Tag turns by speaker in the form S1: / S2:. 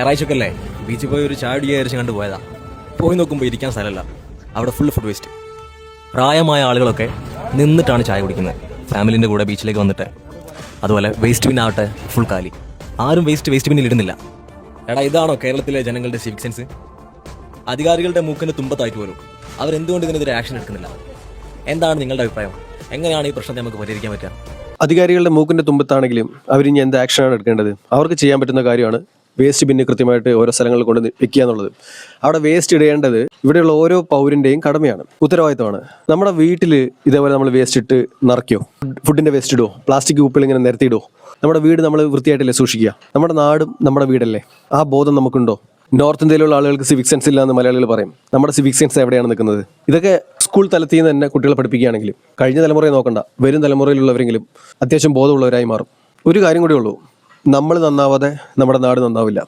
S1: ഞായറാഴ്ചയൊക്കെ അല്ലേ ബീച്ചിൽ പോയി ഒരു ചായ അടിയായിരിച്ച് കണ്ടു പോയതാ. പോയി നോക്കുമ്പോൾ ഇരിക്കാൻ സ്ഥലമല്ല, അവിടെ ഫുൾ ഫുഡ് വേസ്റ്റ്. പ്രായമായ ആളുകളൊക്കെ നിന്നിട്ടാണ് ചായ കുടിക്കുന്നത് ഫാമിലിൻ്റെ കൂടെ ബീച്ചിലേക്ക് വന്നിട്ട്. അതുപോലെ വേസ്റ്റ് ബിൻ ആവട്ടെ ഫുൾ കാലി, ആരും വേസ്റ്റ് ബിന്നിൽ ഇടുന്നില്ല. എടാ, ഇതാണോ കേരളത്തിലെ ജനങ്ങളുടെ സിവിക് സെൻസ്? അധികാരികളുടെ മൂക്കിന് തുമ്പത്തായിട്ട് വരും. അവരെന്തുകൊണ്ട് ഇതിനെതിരെ ആക്ഷൻ എടുക്കുന്നില്ല? എന്താണ് നിങ്ങളുടെ അഭിപ്രായം? എങ്ങനെയാണ് ഈ പ്രശ്നത്തെ നമുക്ക് പരിഹരിക്കാൻ പറ്റുക?
S2: അധികാരികളുടെ മൂക്കിന്റെ തുമ്പത്താണെങ്കിലും അവരിനി എന്ത് ആക്ഷനാണ് എടുക്കേണ്ടത്? അവർക്ക് ചെയ്യാൻ പറ്റുന്ന കാര്യമാണ് വേസ്റ്റ് ബിന്ന് കൃത്യമായിട്ട് ഓരോ സ്ഥലങ്ങളിൽ കൊണ്ട് വെക്കുക എന്നുള്ളത്. അവിടെ വേസ്റ്റ് ഇടേണ്ടത് ഇവിടെയുള്ള ഓരോ പൗരന്റെയും കടമയാണ്, ഉത്തരവാദിത്തമാണ്. നമ്മുടെ വീട്ടിൽ ഇതേപോലെ നമ്മൾ വേസ്റ്റ് ഇട്ട് നിറയ്ക്കോ? ഫുഡിന്റെ വേസ്റ്റ് ഇടുമോ? പ്ലാസ്റ്റിക് കുപ്പികൾ ഇങ്ങനെ നിരത്തിയിടുമോ? നമ്മുടെ വീട് നമ്മൾ വൃത്തിയായിട്ടല്ലേ സൂക്ഷിക്കുക? നമ്മുടെ നാടും നമ്മുടെ വീടല്ലേ? ആ ബോധം നമുക്കുണ്ടോ? നോർത്ത് ഇന്ത്യയിലുള്ള ആളുകൾക്ക് സിവിക് സെൻസ് ഇല്ല എന്ന് മലയാളികൾ പറയും. നമ്മുടെ സിവിക് സെൻസ് എവിടെയാണ് നിൽക്കുന്നത്? ഇതൊക്കെ സ്കൂൾ തലത്തിൽ നിന്ന് തന്നെ കുട്ടികളെ പഠിപ്പിക്കുകയാണെങ്കിലും, കഴിഞ്ഞ തലമുറയെ നോക്കണ്ട, വരും തലമുറയിലുള്ളവരെങ്കിലും അത്യാവശ്യം ബോധമുള്ളവരായി മാറും. ഒരു കാര്യം കൂടി ഉള്ളൂ, നമ്മൾ നന്നാവാതെ നമ്മുടെ നാട് നന്നാവില്ല.